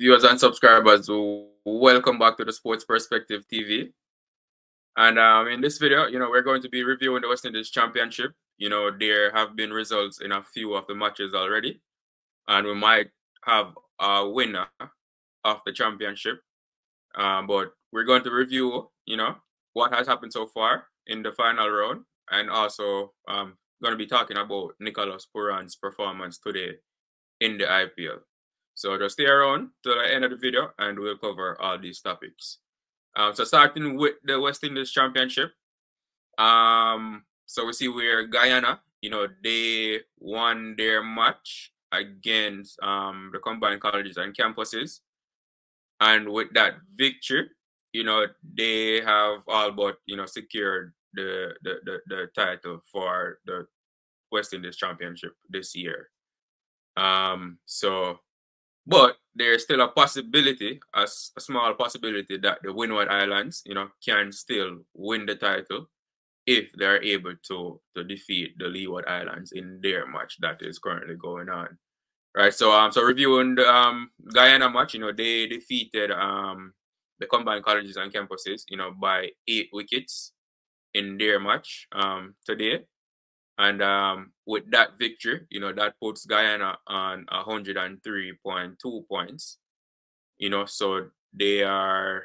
viewers and subscribers, welcome back to the Sports Perspective TV. And in this video, we're going to be reviewing the West Indies Championship. There have been results in a few of the matches already, and we might have a winner of the championship. But we're going to review, what has happened so far in the final round, and also going to be talking about Nicholas Pooran's performance today in the IPL. So just stay around till the end of the video and we'll cover all these topics. So starting with the West Indies Championship. So we see where Guyana, they won their match against the combined colleges and campuses. And with that victory, they have all but, secured the title for the West Indies Championship this year. But there's still a possibility, a small possibility, that the Winward Islands, can still win the title if they're able to defeat the Leeward Islands in their match that is currently going on. Right. So so reviewing the Guyana match, they defeated the combined colleges and campuses, by 8 wickets in their match today. And with that victory, that puts Guyana on 103.2 points. So they are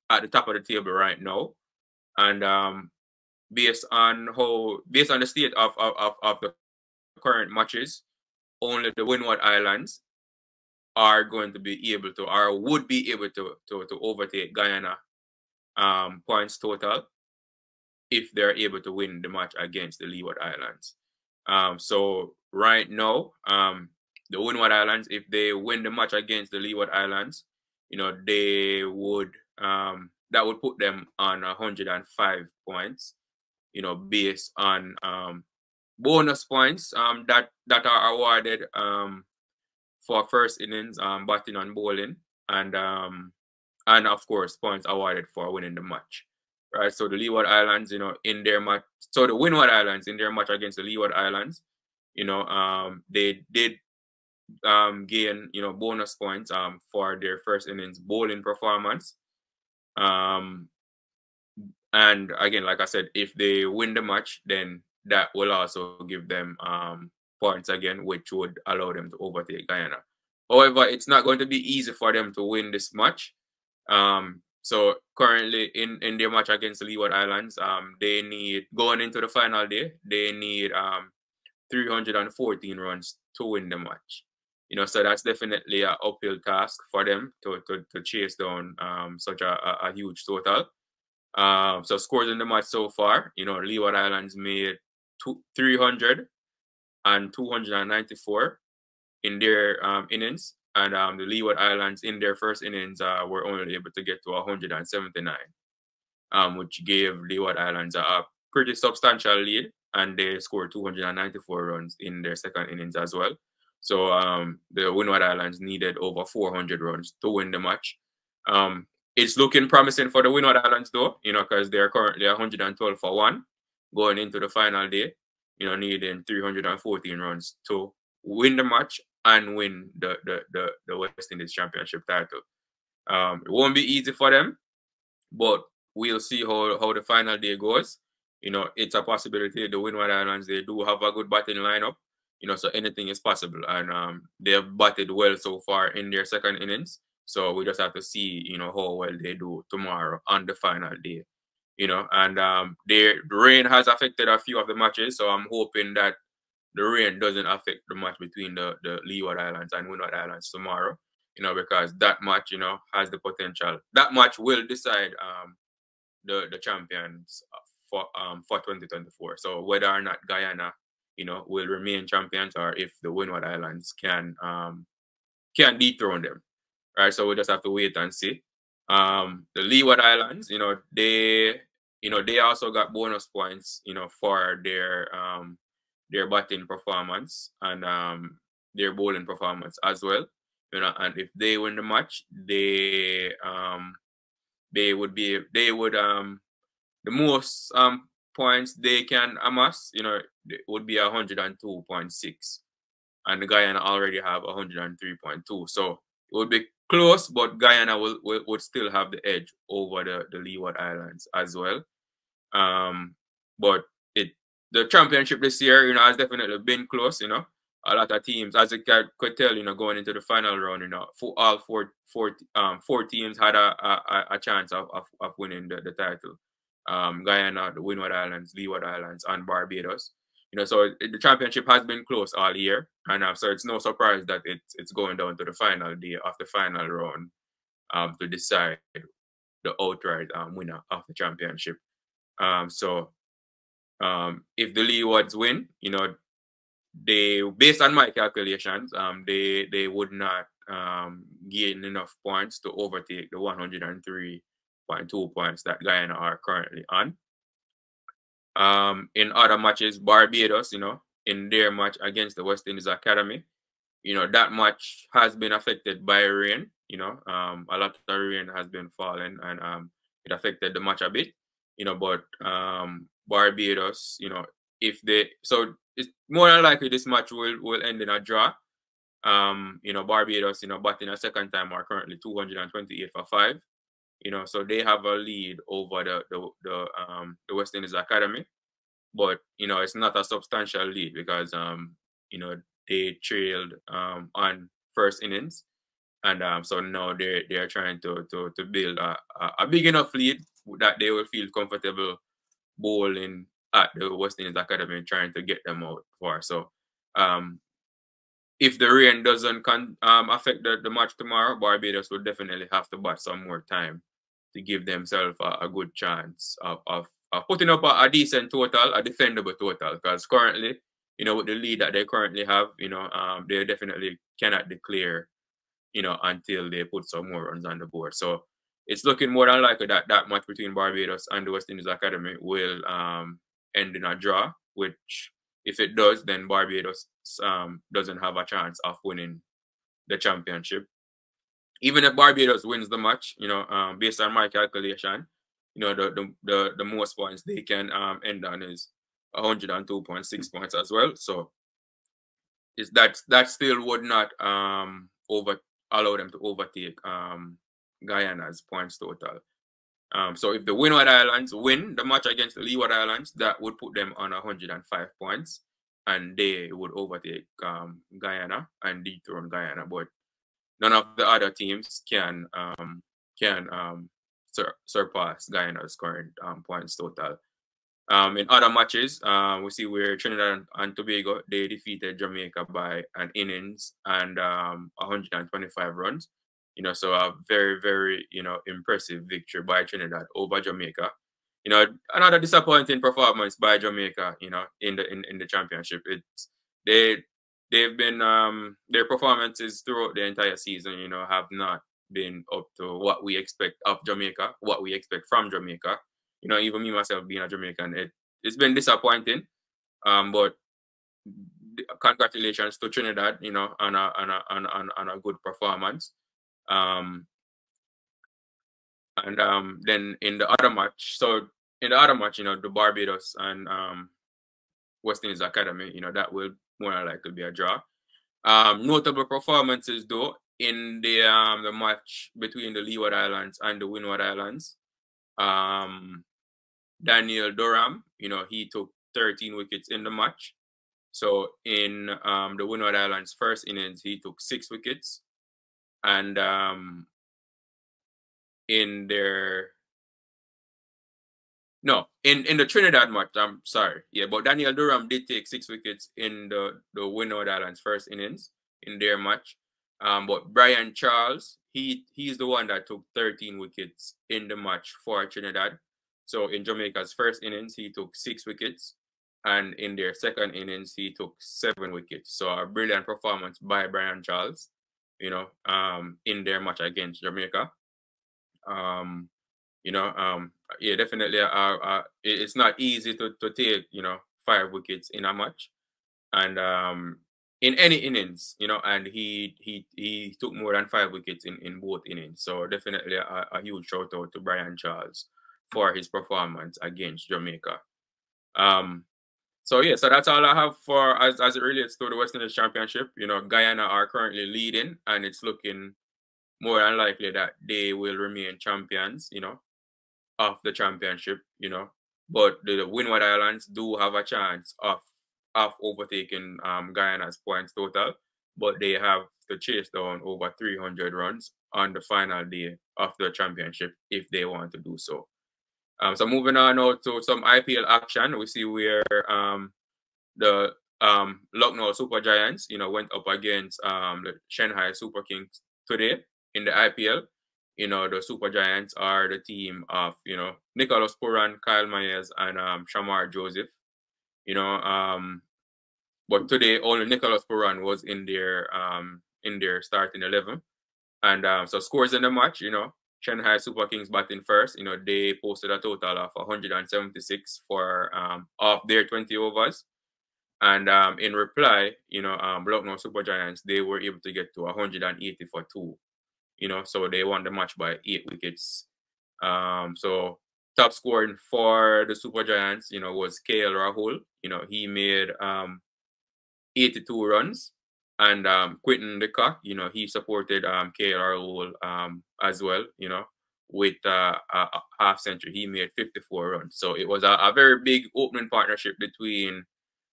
at the top of the table right now. And based on the state of the current matches, only the Winward Islands are going to be able to, or would be able to overtake Guyana points total if they're able to win the match against the Leeward Islands. So right now, the Winward Islands, if they win the match against the Leeward Islands, they would that would put them on 105 points, based on bonus points that are awarded for first innings, batting and bowling, and of course points awarded for winning the match. Right, so the Leeward Islands, in their match, so the Winward Islands in their match against the Leeward Islands, they did gain, bonus points for their first innings bowling performance. And again, like I said, if they win the match, then that will also give them points again, which would allow them to overtake Guyana. However, it's not going to be easy for them to win this match. So currently in their match against the Leeward Islands, they need, going into the final day, they need 314 runs to win the match. So that's definitely an uphill task for them to chase down such a huge total. So scores in the match so far, Leeward Islands made 300 and 294 in their innings. And the Leeward Islands in their first innings were only able to get to 179, which gave Leeward Islands a pretty substantial lead, and they scored 294 runs in their second innings as well. So the Winward Islands needed over 400 runs to win the match. It's looking promising for the Winward Islands though, because they're currently 112 for 1 going into the final day, needing 314 runs to win the match and win the West Indies Championship title. It won't be easy for them, but we'll see how the final day goes. It's a possibility. The Winward Islands, they do have a good batting lineup, so anything is possible. And they have batted well so far in their second innings. So we just have to see, how well they do tomorrow on the final day. And the rain has affected a few of the matches, so I'm hoping that the rain doesn't affect the match between the Leeward Islands and Winward Islands tomorrow, because that match, has the potential. That match will decide the champions for 2024. So whether or not Guyana, will remain champions, or if the Winward Islands can dethrone them. Right. So we just have to wait and see. The Leeward Islands, they also got bonus points, for their batting performance and their bowling performance as well. And if they win the match, the most points they can amass, would be 102.6, and the Guyana already have 103.2. So would be close, but Guyana would still have the edge over the Leeward Islands as well. But the championship this year, has definitely been close. A lot of teams, as you could tell, going into the final round, all four teams had a chance of winning the title. Guyana, the Winward Islands, Leeward Islands, and Barbados. So the championship has been close all year, and so it's no surprise that it's going down to the final day of the final round to decide the outright winner of the championship. So if the Leewards win, they, based on my calculations, they would not gain enough points to overtake the 103.2 points that Guyana are currently on. In other matches, Barbados, in their match against the West Indies Academy, that match has been affected by rain. A lot of rain has been falling, and it affected the match a bit. But Barbados, so it's more than likely this match will end in a draw. Barbados, batting a second time are currently 228 for 5. So they have a lead over the West Indies Academy, but it's not a substantial lead because they trailed on first innings, and so now they are trying to build a big enough lead that they will feel comfortable bowling at the West Indies Academy and trying to get them out for. So if the rain doesn't affect the match tomorrow, Barbados will definitely have to bat some more time to give themselves a good chance of putting up a decent total, a defendable total. Because currently, with the lead that they currently have, they definitely cannot declare, until they put some more runs on the board. So it's looking more than likely that match between Barbados and the West Indies Academy will end in a draw, which, if it does, then Barbados doesn't have a chance of winning the championship. Even if Barbados wins the match, based on my calculation, the most points they can end on is 102.6 points as well. So that still would not allow them to overtake Guyana's points total. So if the Winward Islands win the match against the Leeward Islands, that would put them on 105 points, and they would overtake Guyana and dethrone Guyana. But none of the other teams can surpass Guyana's current points total. In other matches, we see where Trinidad and Tobago, they defeated Jamaica by an innings and 125 runs. So a very, very, impressive victory by Trinidad over Jamaica. Another disappointing performance by Jamaica, in the championship. They've been their performances throughout the entire season, have not been up to what we expect of Jamaica, what we expect from Jamaica. Even me myself being a Jamaican, it's been disappointing. But congratulations to Trinidad, on a good performance. And then in the other match, the Barbados and West Indies Academy, that will more than likely be a draw. Notable performances though in the match between the Leeward Islands and the Winward Islands. Daniel Durham, he took 13 wickets in the match. So in the Winward Islands first innings, he took 6 wickets. And in the Trinidad match, I'm sorry. Yeah, but Daniel Durham did take 6 wickets in the Winward Islands first innings in their match. But Brian Charles, he's the one that took 13 wickets in the match for Trinidad. So in Jamaica's first innings, he took 6 wickets. And in their second innings, he took 7 wickets. So a brilliant performance by Brian Charles, in their match against Jamaica. Yeah, definitely. It's not easy to take, 5 wickets in a match, and in any innings, and he took more than 5 wickets in both innings. So definitely a huge shout out to Brian Charles for his performance against Jamaica. So that's all I have for as it relates to the West Indies Championship. Guyana are currently leading, and it's looking more than likely that they will remain champions, you know, of the championship, you know. But the Winward Islands do have a chance of overtaking Guyana's points total, but they have to chase down over 300 runs on the final day of the championship if they want to do so. So moving on now to some IPL action, we see where the Lucknow Super Giants, you know, went up against the Shanghai Super Kings today in the IPL. You know, the Super Giants are the team of, you know, Nicholas Pooran, Kyle Myers, and Shamar Joseph. You know, but today only Nicholas Pooran was in their starting 11. And so scores in the match, you know, Shanghai Super Kings batting first. You know, they posted a total of 176 for off their 20 overs. And in reply, you know, Lucknow Super Giants, they were able to get to 180 for 2. You know, so they won the match by 8 wickets. So top scoring for the Super Giants, you know, was KL Rahul. You know, he made 82 runs. And Quinton de Kock, you know, he supported KL Rahul as well, you know, with a half century. He made 54 runs. So it was a very big opening partnership between,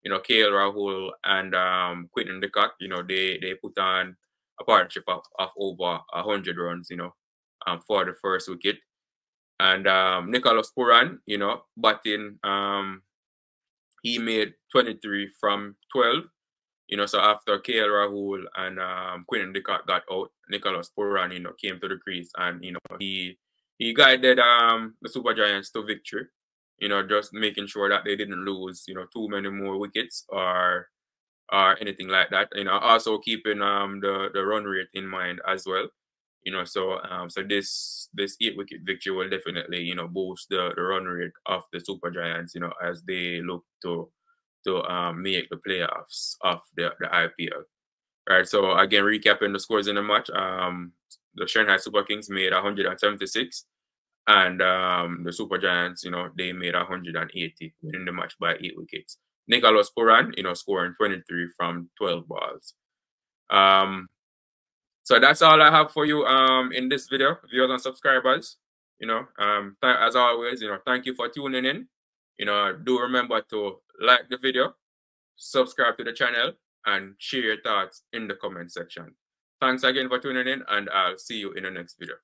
you know, KL Rahul and Quinton de Kock. You know, they put on a partnership of over 100 runs, you know, for the first wicket. And Nicholas Pooran, you know, batting, he made 23 from 12. You know, so after KL Rahul and Quinton de Kock got out, Nicholas Pooran, you know, came to the crease and, you know, he guided the Super Giants to victory. You know, just making sure that they didn't lose, you know, too many more wickets or anything like that. You know, also keeping the run rate in mind as well. You know, so this 8-wicket victory will definitely, you know, boost the run rate of the Super Giants, you know, as they look to make the playoffs of the IPL. Right. So again, recapping the scores in the match, the Shanghai Super Kings made 176, and the Super Giants, you know, they made 180, winning the match by 8 wickets. Nicholas Pooran, you know, scoring 23 from 12 balls. So that's all I have for you in this video, viewers and subscribers. You know, as always, you know, thank you for tuning in. You know, do remember to like the video, subscribe to the channel, and share your thoughts in the comment section. Thanks again for tuning in, and I'll see you in the next video.